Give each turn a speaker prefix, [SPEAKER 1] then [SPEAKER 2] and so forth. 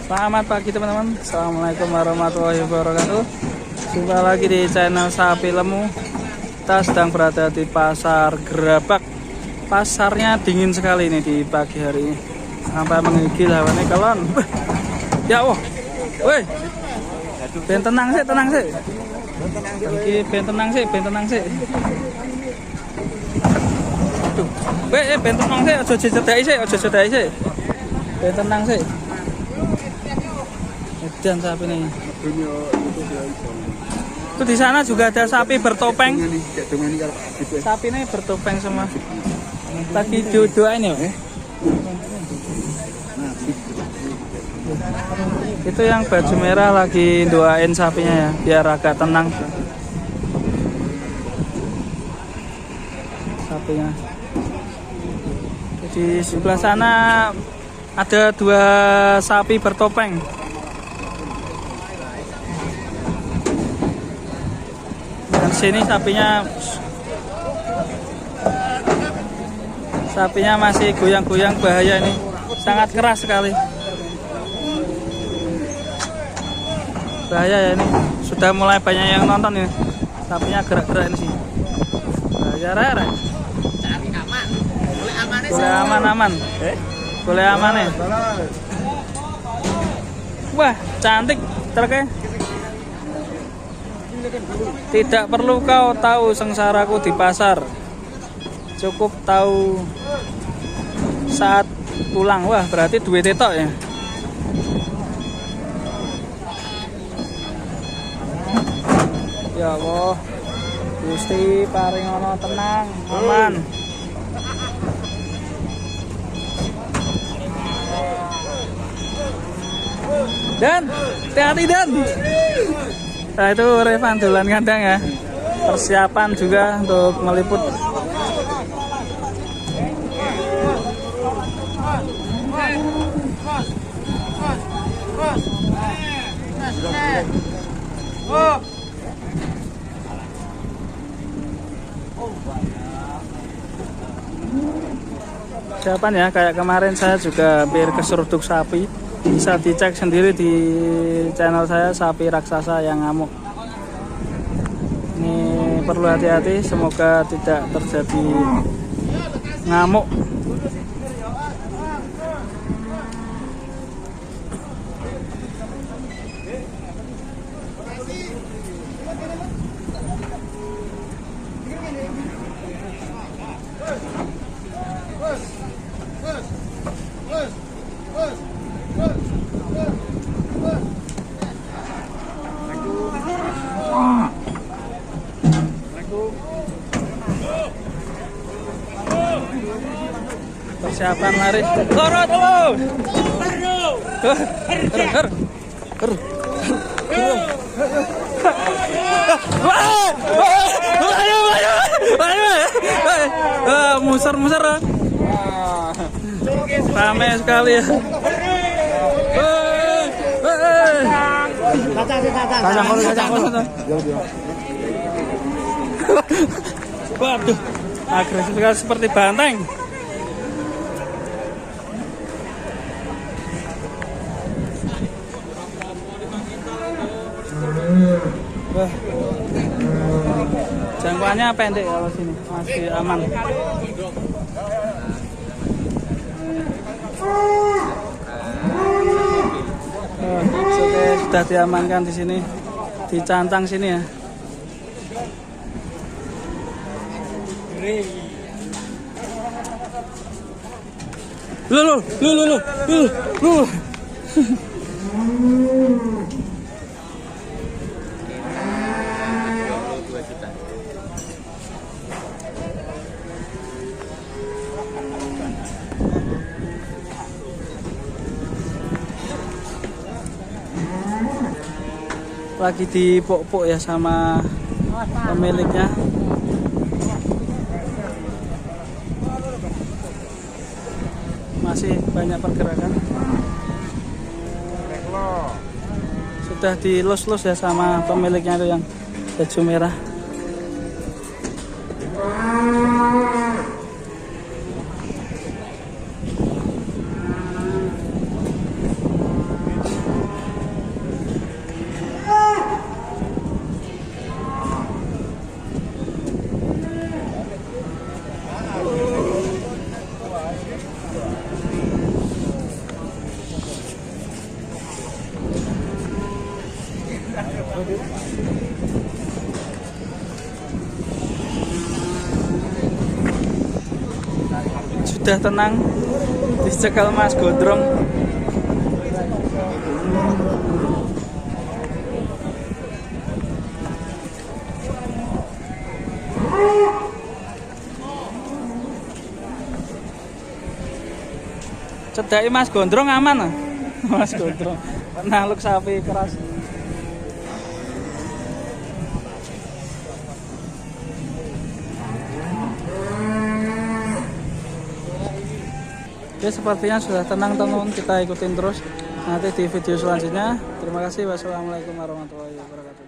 [SPEAKER 1] Selamat pagi teman-teman. Assalamualaikum warahmatullahi wabarakatuh. Jumpa lagi di channel Sapi Lemu. Kita sedang berada di pasar Gerabak. Pasarnya dingin sekali ini di pagi hari ini, sampai menggigil hawane kelon. Ya Allah. Woi. Ben tenang sih, tenang sih. Iki ben tenang sih, ben tenang sih. Aduh. Woi, ben tenang sih, aja cedhaki sih, aja cedhaki sih. Ben tenang sih. Dan sapi nih. Itu di sana juga ada sapi bertopeng. Sapi ini bertopeng semua. Lagi doain ya. Itu yang baju merah lagi doain sapinya ya, biar agak tenang. Sapinya. Di sebelah sana ada 2 sapi bertopeng. Sini sapinya masih goyang-goyang, bahaya ini, sangat keras sekali, bahaya ya ini. Sudah mulai banyak yang nonton ini, sapinya gerak-gerak ini sih, bahaya rere. Boleh aman-aman, boleh aman ya. Wah cantik truknya. Tidak perlu kau tahu sengsaraku di pasar, cukup tahu saat pulang. Wah berarti duit tetok ya. Ya Allah, Gusti paringono tenang, aman. Dan hati-hati Dan. Nah itu Revan dolan kandang ya, persiapan juga untuk meliput. Persiapan ya, kayak kemarin saya juga hampir keseruduk sapi. Bisa dicek sendiri di channel saya, Sapi Raksasa yang Ngamuk. Ini perlu hati-hati, semoga tidak terjadi ngamuk. Persiapan lari. Lorot lo. Musar-musar. Ramai sekali ya. Kacang. Waduh, agresif sekali seperti banteng. Wah, jangkauannya pendek kalau sini, masih aman. Sudah diamankan di sini, di cantang sini ya. Lu. lagi dipok-pok ya sama pemiliknya. Masih banyak pergerakan. Sudah dilus-lus ya sama pemiliknya itu yang baju merah. Sudah tenang, dicekal Mas Gondrong. Cedaki Mas Gondrong aman ah. Mas Gondrong naluk sapi keras. Oke, sepertinya sudah tenang teman-teman, kita ikutin terus nanti di video selanjutnya. Terima kasih. Wassalamualaikum warahmatullahi wabarakatuh.